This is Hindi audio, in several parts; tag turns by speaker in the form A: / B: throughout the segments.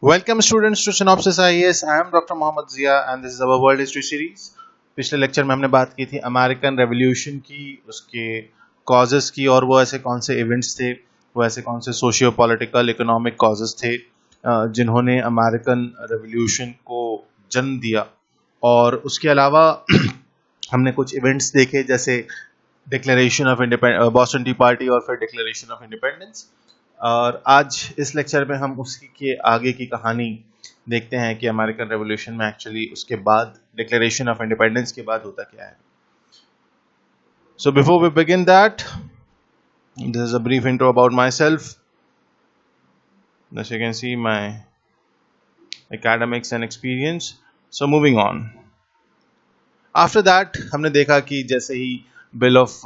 A: Welcome students to Synopsis IAS. I am Dr. Mohammad Zia and this is our World History Series. पिछले लेक्चर में हमने बात की थी अमेरिकन रेवोल्यूशन की, उसके कॉजेस की और वो ऐसे कौन से इवेंट्स थे, वो ऐसे कौन से सोशियो पॉलिटिकल इकोनॉमिक कॉजेस थे जिन्होंने अमेरिकन रेवोल्यूशन को जन्म दिया। और उसके अलावा हमने कुछ इवेंट्स देखे जैसे declaration of Boston T party और फिर डिक्लेरेशन ऑफ इंडिपेंडेंस। और आज इस लेक्चर में हम उसकी के आगे की कहानी देखते हैं कि अमेरिकन रेवोल्यूशन में एक्चुअली उसके बाद डिक्लेरेशन ऑफ इंडिपेंडेंस के बाद होता क्या है। So before we begin that, this is a brief intro about myself. As you can see my academics and experience. So moving on. After that हमने देखा कि जैसे ही bill of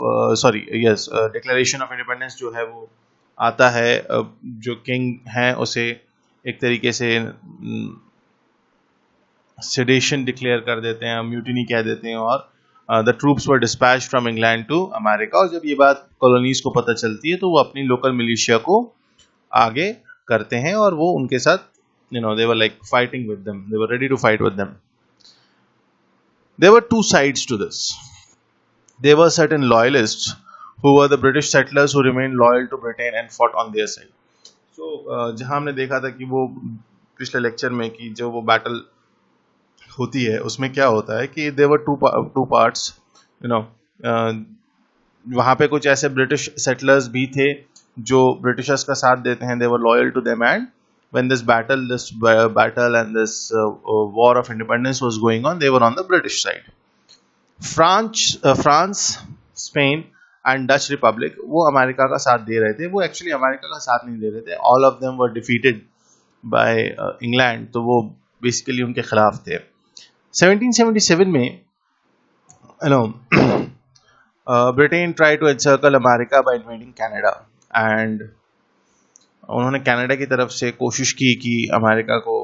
A: declaration of independence जो है वो आता है, जो किंग है उसे एक तरीके से सेडेशन डिक्लेयर कर देते हैं, म्यूटिनी कह देते हैं और the troops were dispatched from England to America. और जब ये बात कॉलोनीज को पता चलती है तो वो अपनी लोकल मिलिशिया को आगे करते हैं और वो उनके साथ they were like fighting with them, they were ready to fight with them. There were two sides to this. There were certain loyalists who were the British settlers who remained loyal to Britain and fought on their side. So जहाँ हमने देखा था कि वो पिछले लेक्चर में कि जो वो बैटल होती है उसमें क्या होता है कि there were two parts, वहाँ पे कुछ ऐसे ब्रिटिश सेटलर्स भी थे जो ब्रिटिशर्स का साथ देते हैं, they were loyal to them, and when this battle and this war of independence was going on, they were on the British side. France, Spain and Dutch Republic वो अमेरिका का साथ दे रहे थे। वो एक्चुअली अमेरिका का साथ नहीं दे रहे थे, all of them were defeated by England, तो वो बेसिकली उनके खिलाफ थे। 1777 में Britain try to encircle America by invading Canada, and उन्होंने कनाडा की तरफ से कोशिश की कि अमेरिका को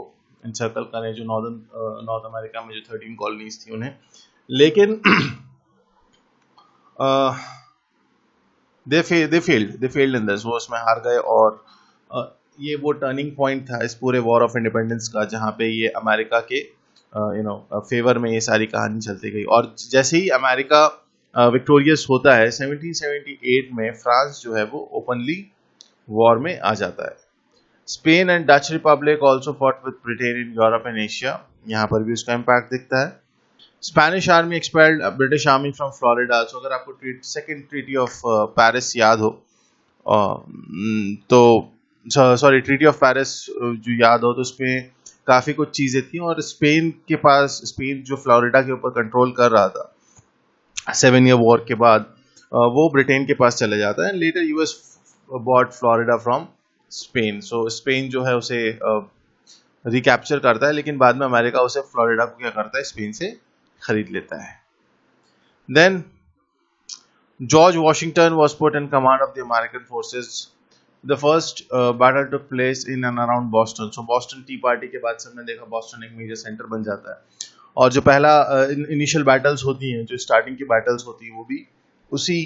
A: एनसर्कल करें, जो नॉर्थ अमेरिका में जो 13 कॉलोनीज थी उन्हें, लेकिन they failed in this, वो उसमें हार गए। और ये वो टर्निंग पॉइंट था इस पूरे वॉर ऑफ इंडिपेंडेंस का, जहाँ पे ये अमेरिका के फेवर में ये सारी कहानी चलती गई। और जैसे ही अमेरिका विक्टोरियस होता है 1778 में, फ्रांस जो है वो ओपनली वॉर में आ जाता है। Spain and Dutch republic also fought with Britain in Europe and Asia, यहाँ पर भी उसका इम्पैक्ट दिखता है। Spanish army expelled British army from Florida. So अगर आपको सेकेंड ट्रीटी ऑफ पेरिस याद हो, तो सॉरी ट्रीटी ऑफ पेरिस जो याद हो, तो उसमें काफ़ी कुछ चीज़ें थी और स्पेन जो फ्लोरिडा के ऊपर कंट्रोल कर रहा था 7 ईयर वॉर के बाद, वो ब्रिटेन के पास चले जाता है। Later US bought Florida from Spain. So Spain जो है उसे रिकैप्चर करता है, लेकिन बाद में अमेरिका उसे फ्लोरिडा को क्या करता है, स्पेन से खरीद लेता है। Then George Washington was put in command of the American forces. The first battle took place in and around Boston. So Boston T party के बाद सबने देखा बॉस्टन एक मेजर सेंटर बन जाता है, और जो पहला इनिशियल बैटल्स होती हैं, जो स्टार्टिंग की बैटल्स होती है, वो भी उसी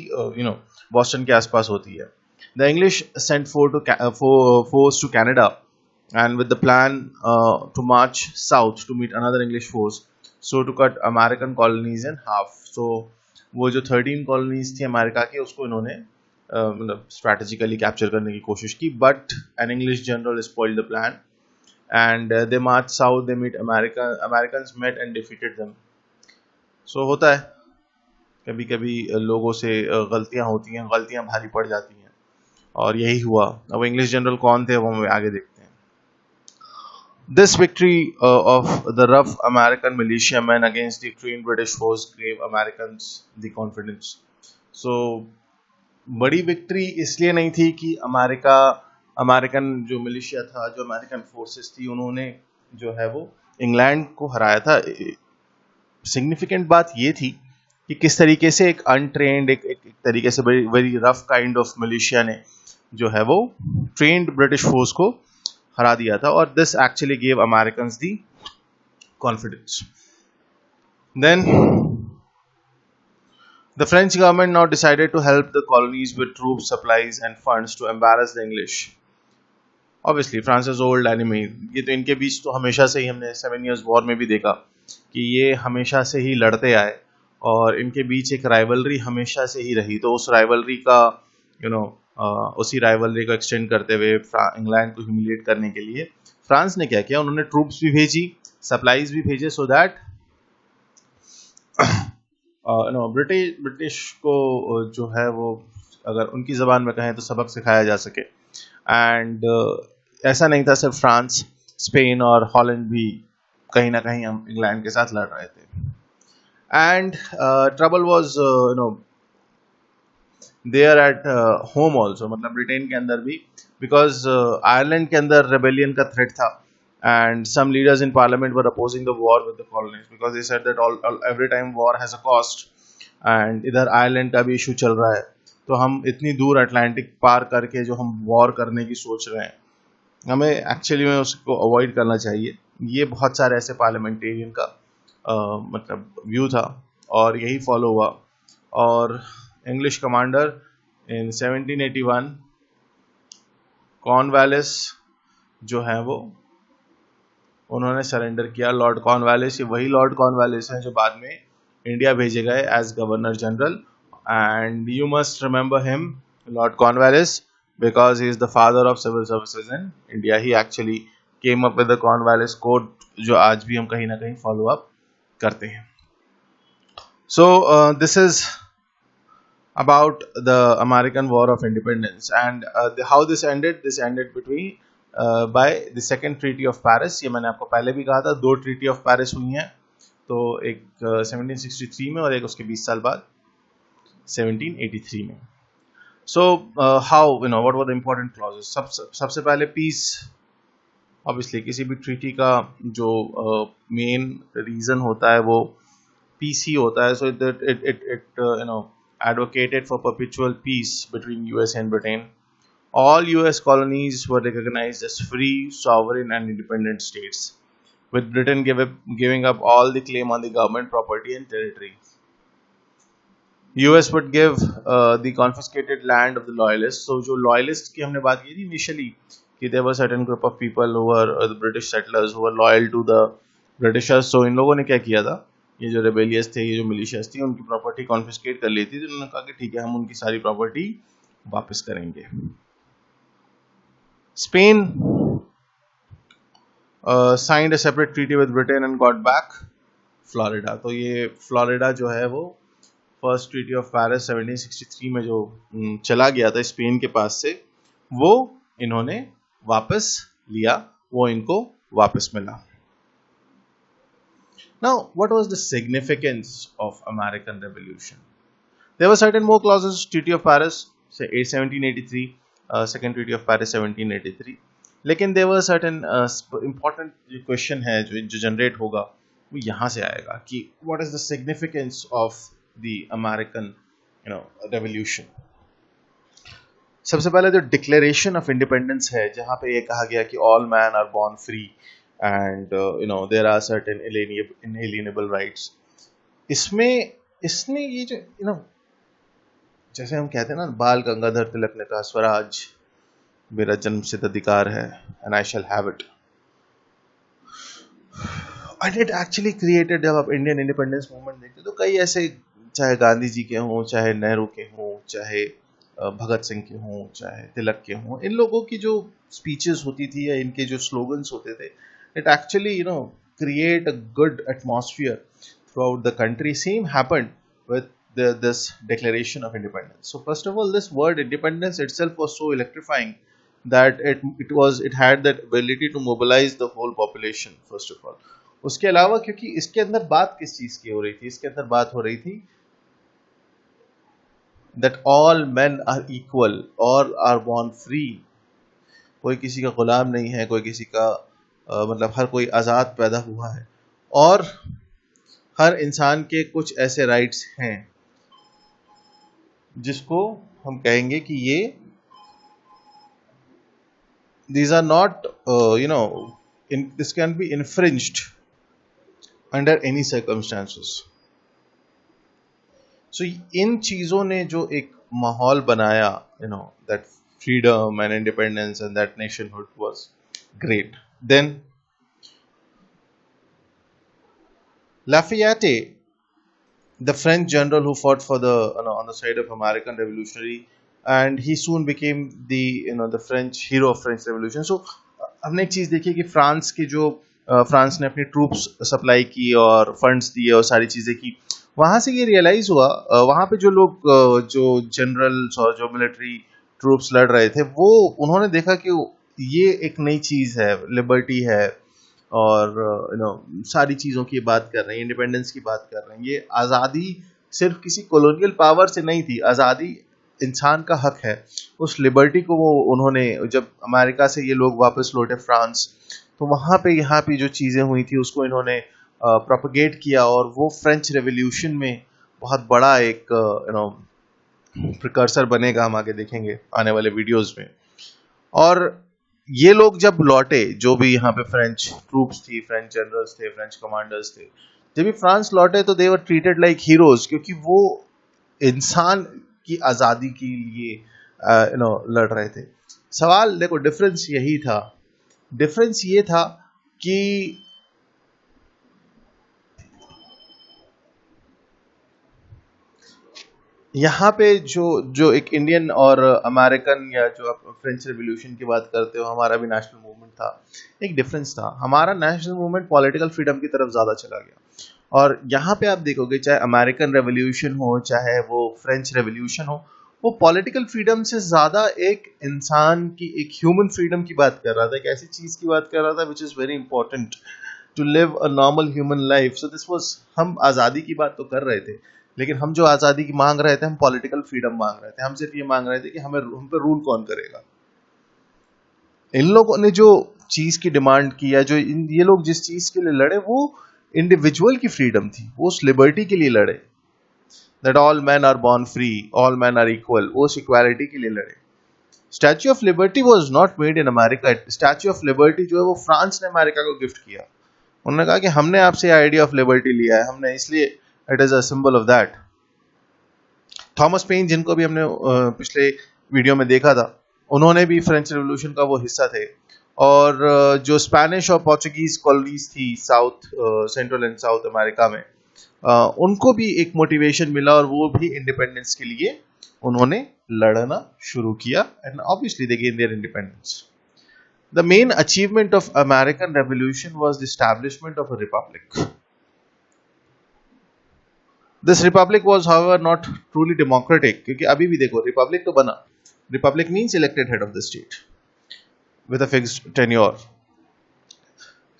A: बॉस्टन के आसपास होती है। The English sent force to Canada and with the plan to march south to meet another English force, so to cut American colonies in half. So वो जो 13 colonies थी अमेरिका की, उसको इन्होंने मतलब स्ट्रैटेजिकली कैप्चर करने की कोशिश की, but an English general spoiled the plan and they marched south, they meet Americans met and defeated them. So होता है कभी कभी लोगों से गलतियां होती हैं, गलतियां भारी पड़ जाती हैं, और यही हुआ। अब इंग्लिश जनरल कौन थे वो हम आगे देखते हैं। This victory of the rough American militiamen against the trained British force gave Americans the confidence. So बड़ी विक्ट्री इसलिए नहीं थी कि अमेरिकन जो मिलिशिया था, जो अमेरिकन फोर्सेस थी, उन्होंने जो है वो इंग्लैंड को हराया था। सिग्निफिकेंट बात ये थी कि किस तरीके से एक अनट्रेंड, एक तरीके से very rough kind of militia ने जो है वो ट्रेंड ब्रिटिश फोर्स को हरा दिया था, और this actually gave Americans the confidence. Then the French government now decided to help the colonies with troops, supplies and funds to embarrass the English. Obviously France is old enemy, ये तो इनके बीच तो हमेशा से ही हमने 7 years वॉर में भी देखा कि ये हमेशा से ही लड़ते आए और इनके बीच एक राइवलरी हमेशा से ही रही। तो उस राइवलरी का उसी राइवलरी को एक्सटेंड करते हुए इंग्लैंड को ह्यूमिलिएट करने के लिए फ्रांस ने क्या किया, उन्होंने ट्रूप्स भी भेजी, सप्लाईज भी भेजे, सो दैट ब्रिटिश को जो है वो अगर उनकी जबान में कहें तो सबक सिखाया जा सके। एंड ऐसा नहीं था सिर्फ फ्रांस, स्पेन और हॉलैंड भी कहीं ना कहीं हम इंग्लैंड के साथ लड़ रहे थे। And trouble was there at home also, मतलब ब्रिटेन के अंदर भी, बिकॉज आयरलैंड के अंदर रेबेलियन का थ्रेट था and some leaders in parliament were opposing the war with the colonies because they said that every time war has a cost and इधर आयरलैंड का भी इशू चल रहा है, तो हम इतनी दूर अटलांटिक पार करके जो हम वॉर करने की सोच रहे हैं, हमें एक्चुअली में उसको अवॉइड करना चाहिए। ये बहुत सारे ऐसे पार्लियामेंटेरियन का मतलब व्यू था और यही फॉलो हुआ। और इंग्लिश कमांडर इन 1781 कॉर्नवालिस जो है वो उन्होंने सरेंडर किया। लॉर्ड कॉर्नवालिस, ये वही लॉर्ड कॉर्नवालिस हैं जो बाद में इंडिया भेजे गए as governor general. And you must remember him, Lord Cornwallis, because he is the father of civil services in India. He actually came up with the Cornwallis code जो आज भी हम कहीं ना कहीं फॉलो अप करते हैं। So this is about the American War of Independence and how this ended between by the second Treaty of Paris। ये मैंने आपको पहले भी कहा था, 2 Treaty of Paris हुई हैं, तो एक 1763 में और एक उसके 20 साल बाद 1783 में। So how what were the important clauses? सबसे पहले peace, obviously किसी भी treaty का जो main reason होता है वो peace ही होता है। So it advocated for perpetual peace between US and Britain. All US colonies were recognized as free, sovereign and independent states, with Britain giving up all the claim on the government property and territory. US would give the confiscated land of the loyalists. So जो loyalists की हमने बात की थी initially कि there were certain group of people who were the British settlers who were loyal to the Britishers. So इन लोगों ने क्या किया था, ये जो रेबेलियस थे, ये जो मिलिशियस थी, उनकी प्रॉपर्टी कॉन्फिस्केट कर ली थी। तो उन्होंने कहा कि ठीक है, हम उनकी सारी प्रॉपर्टी वापस करेंगे। Spain signed a separate treaty with Britain and got back Florida. तो ये फ्लोरिडा जो है वो फर्स्ट ट्रीटी ऑफ पेरिस 1763 में जो चला गया था स्पेन के पास से, वो इन्होंने वापस लिया, वो इनको वापस मिला। Now, what was the significance of American Revolution? There were certain more clauses. Treaty of Paris, say 1783, Second Treaty of Paris 1783. लेकिन there were certain important question है जो generate होगा, वो यहाँ से आएगा कि what is the significance of the American Revolution? सबसे पहले जो Declaration of Independence है, जहाँ पे ये कहा गया कि all men are born free and there are certain inalienable rights। इसने ये जो जैसे हम कहते हैं ना, बाल गंगाधर तिलक ने कहा स्वराज मेरा जन्मसिद्ध अधिकार है and I shall have it, and it actually created, जब आप इंडियन इंडिपेंडेंस मूवमेंट देखते तो कई ऐसे, चाहे गांधी जी के हों, चाहे नेहरू के हों, चाहे भगत सिंह के हों, चाहे तिलक के हों, इन लोगों की जो स्पीचेस होती थी या इनके जो स्लोगन्स होते थे, it actually create a good atmosphere throughout the country. Same happened with this Declaration of Independence. So first of all, this word independence itself was so electrifying that it had that ability to mobilize the whole population first of all. उसके अलावा क्योंकि इसके अंदर बात किस चीज की हो रही थी, इसके अंदर बात हो रही थी that all men are equal, all are born free। कोई किसी का गुलाम नहीं है, कोई किसी का मतलब हर कोई आज़ाद पैदा हुआ है और हर इंसान के कुछ ऐसे राइट्स हैं जिसको हम कहेंगे कि ये these are not this can be infringed under any circumstances। So इन चीजों ने जो एक माहौल बनाया that freedom and independence, and that nationhood was great. Then Lafayette, the French general who fought for the on the side of American Revolutionary, and he soon became the French hero of French Revolution. So हमने एक चीज देखी कि फ्रांस के जो फ्रांस ने अपनी ट्रूप्स सप्लाई की और फंड्स दिए और सारी चीजें की, वहां से ये रियलाइज हुआ, वहां पे जो लोग जो जनरल्स और जो मिलिट्री ट्रूप्स लड़ रहे थे, वो उन्होंने देखा कि ये एक नई चीज है, लिबर्टी है, और सारी चीज़ों की बात कर रहे हैं, इंडिपेंडेंस की बात कर रहे हैं। ये आज़ादी सिर्फ किसी कॉलोनियल पावर से नहीं थी, आज़ादी इंसान का हक है। उस लिबर्टी को वो उन्होंने, जब अमेरिका से ये लोग वापस लौटे फ्रांस, तो वहाँ पे यहाँ पे जो चीज़ें हुई थी उसको इन्होंने प्रोपगेट किया, और वो फ्रेंच रेवोल्यूशन में बहुत बड़ा एक प्रिकर्सर बनेगा, हम आगे देखेंगे आने वाले वीडियोस में। और ये लोग जब लौटे, जो भी यहाँ पे फ्रेंच ट्रूप्स थी, फ्रेंच जनरल्स थे, फ्रेंच कमांडर्स थे, जब भी फ्रांस लौटे तो दे वर ट्रीटेड लाइक हीरोज, क्योंकि वो इंसान की आज़ादी के लिए लड़ रहे थे। सवाल देखो, डिफरेंस यही था, डिफरेंस ये था कि यहाँ पे जो एक इंडियन और अमेरिकन, या जो आप फ्रेंच रेवोल्यूशन की बात करते हो, हमारा भी नेशनल मूवमेंट था, एक डिफरेंस था। हमारा नेशनल मूवमेंट पॉलिटिकल फ्रीडम की तरफ ज़्यादा चला गया, और यहाँ पे आप देखोगे चाहे अमेरिकन रेवोल्यूशन हो, चाहे वो फ्रेंच रेवोल्यूशन हो, वो पॉलिटिकल फ्रीडम से ज़्यादा एक इंसान की, एक ह्यूमन फ्रीडम की बात कर रहा था, एक ऐसी चीज़ की बात कर रहा था which is very important to live a normal human life. So this was, हम आज़ादी की बात तो कर रहे थे, लेकिन हम जो आज़ादी की मांग रहे थे, हम पॉलिटिकल फ्रीडम मांग रहे थे। हम सिर्फ ये मांग रहे थे कि हम पे रूल कौन करेगा। इन लोगों ने जो चीज़ की डिमांड की, या जो ये लोग जिस चीज़ के लिए लड़े, वो इंडिविजुअल की फ्रीडम थी, वो उस लिबर्टी के लिए लड़े, that all man are born free, all man are equal, वो उस इक्वालिटी के लिए लड़े। Statue of liberty was not made in America. Statue of liberty जो है वो फ्रांस ने अमेरिका को गिफ्ट किया। उन्होंने कहा कि हमने आपसे आइडिया ऑफ लिबर्टी लिया है, हमने, इसलिए it is a symbol of that. Thomas pen, जिनको भी हमने पिछले वीडियो में देखा था, उन्होंने भी फ्रेंच रेवोल्यूशन का वो हिस्सा थे। और जो स्पेनिश और पोर्चुगीज कॉलोनीज थी south, central and south America में, उनको भी एक मोटिवेशन मिला, और वो भी इंडिपेंडेंस के लिए उन्होंने लड़ना शुरू किया, and obviously they gain their independence. The main achievement of American Revolution was the establishment of a republic. This republic was, however, not truly democratic, क्योंकि अभी भी देखो रिपब्लिक तो बना, Republic means elected head of the state with a fixed tenure.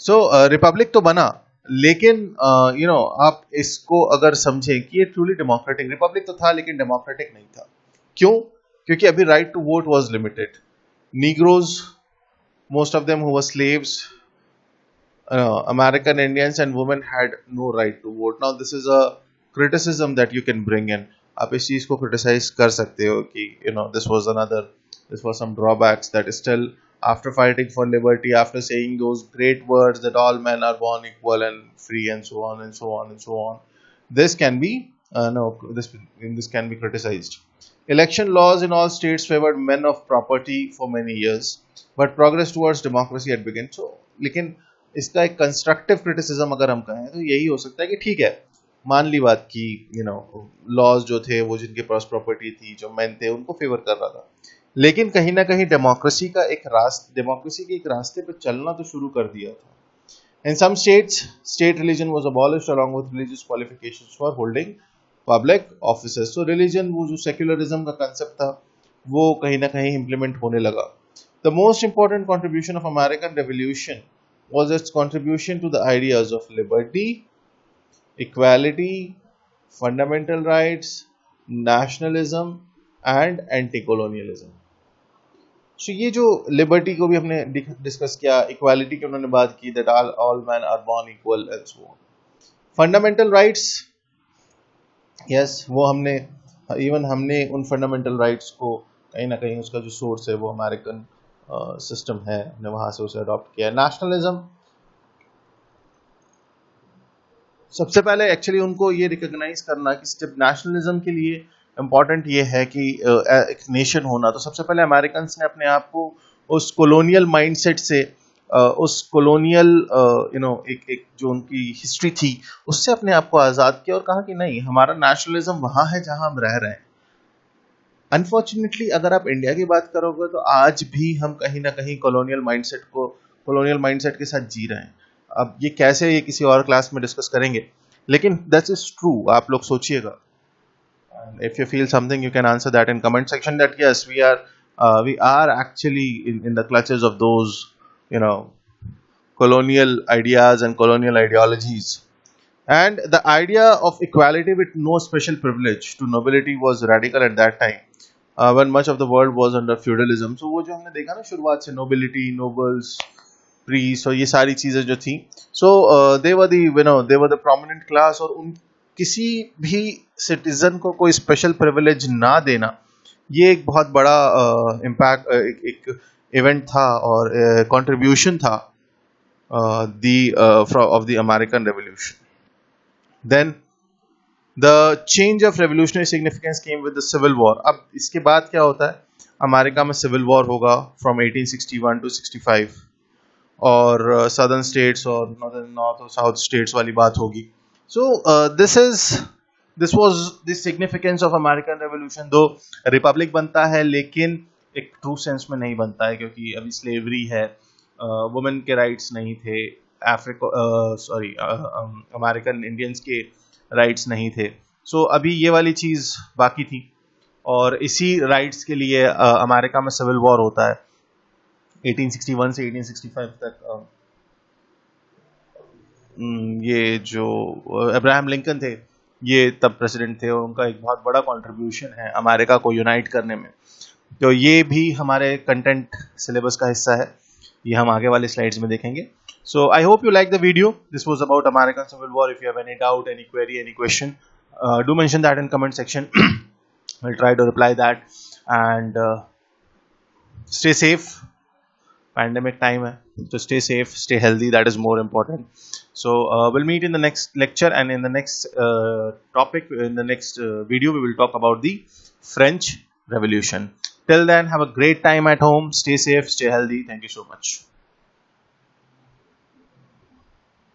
A: So Republic तो बना, लेकिन आप इसको अगर समझें कि ये ट्रूली डेमोक्रेटिक, रिपब्लिक तो था लेकिन डेमोक्रेटिक नहीं था। क्यों? क्योंकि अभी right to vote was limited. Negroes, most of them who were slaves, American Indians and women had no right to vote. Now this is a criticism that you can bring in. आप इस चीज को criticize कर सकते हो कि this was some drawbacks, that still after fighting for liberty, after saying those great words that all men are born equal and free, and so on and so on and so on, this can be this can be criticized. Election laws in all states favored men of property for many years, but progress towards democracy had begun. So, लेकिन इसका एक कंस्ट्रक्टिव क्रिटिसिज्म अगर हम कहें तो यही हो सकता है कि ठीक है, मान ली बात की लॉज जो थे वो जिनके पास प्रॉपर्टी थी, जो मेन थे, उनको फेवर कर रहा था, लेकिन कहीं ना कहीं डेमोक्रेसी के एक रास्ते पे चलना तो शुरू कर दिया था। In some states, state religion was abolished along with religious qualifications for holding public offices. So religion, वो जो secularism का concept था, वो कहीं ना कहीं implement होने लगा। The most important contribution of American Revolution was its contribution to the ideas of liberty, equality, fundamental rights, nationalism and anti-colonialism. So ये जो लिबर्टी को भी हमने डिस्कस किया, इक्वालिटी की उन्होंने बात की, that all man are born equal and so on. Fundamental rights, yes, वो हमने उन फंडामेंटल राइट्स को कहीं ना कहीं, उसका जो सोर्स है वो अमेरिकन सिस्टम है, हमने वहां से उसे अडॉप्ट किया। नेशनलिज्म, सबसे पहले एक्चुअली उनको ये रिकॉग्नाइज करना कि जब नेशनलिज्म के लिए इम्पॉर्टेंट ये है कि एक नेशन होना, तो सबसे पहले अमेरिकन ने अपने आप को उस कॉलोनियल माइंडसेट से, उस कॉलोनियल एक एक जो उनकी हिस्ट्री थी उससे अपने आप को आज़ाद किया और कहा कि नहीं, हमारा नेशनलिज्म वहाँ है जहाँ हम रह रहे हैं। अनफॉर्चुनेटली अगर आप इंडिया की बात करोगे तो आज भी हम कहीं ना कहीं कॉलोनियल माइंडसेट के साथ जी रहे हैं। अब ये कैसे, ये किसी और क्लास में डिस्कस करेंगे, लेकिन दैट इज ट्रू। आप लोग सोचिएगा, if you feel something you can answer that in comment section, that yes, we are actually in the clutches of those you know colonial ideas and colonial ideologies. And the idea of equality with no special privilege to nobility was radical at that time, when much of the world was under feudalism. So वो जो हमने देखा ना शुरुआत से, nobility, nobles, priests और ये सारी चीजें जो थी, so they were the prominent class, और उन किसी भी सिटीजन को कोई स्पेशल प्रिविलेज ना देना, ये एक बहुत बड़ा इम्पैक्ट, एक इवेंट था और कंट्रीब्यूशन था of the American Revolution. Then the change of revolutionary significance came with the Civil War. अब इसके बाद क्या होता है, अमेरिका में सिविल वॉर होगा फ्रॉम 1861 to 65, और सदर्न स्टेट्स और नॉर्थ और साउथ स्टेट्स वाली बात होगी. सो this was the significance of American revolution. दो रिपब्लिक बनता है लेकिन एक ट्रू सेंस में नहीं बनता है, क्योंकि अभी स्लेवरी है, वुमेन के राइट्स नहीं थे, अमेरिकन इंडियंस के राइट्स नहीं थे. सो अभी ये वाली चीज़ बाकी थी, और इसी राइट्स के लिए अमेरिका में सिविल वॉर होता है 1861 से 1865 तक. ये जो अब्राहम लिंकन थे, ये तब प्रेसिडेंट थे, और उनका एक बहुत बड़ा कंट्रीब्यूशन है अमेरिका को यूनाइट करने में. तो ये भी हमारे कंटेंट सिलेबस का हिस्सा है, ये हम आगे वाले स्लाइड्स में देखेंगे. So I hope you like the video. This was about American Civil War. If you have any doubt, any query, any question, do mention that in comment section. I'll try to reply that. And stay safe. Pandemic time hai, so stay safe, stay healthy. That is more important. So we'll meet in the next lecture, and in the next topic, in the next video, we will talk about the French Revolution. Till then, have a great time at home. Stay safe, stay healthy. Thank you so much.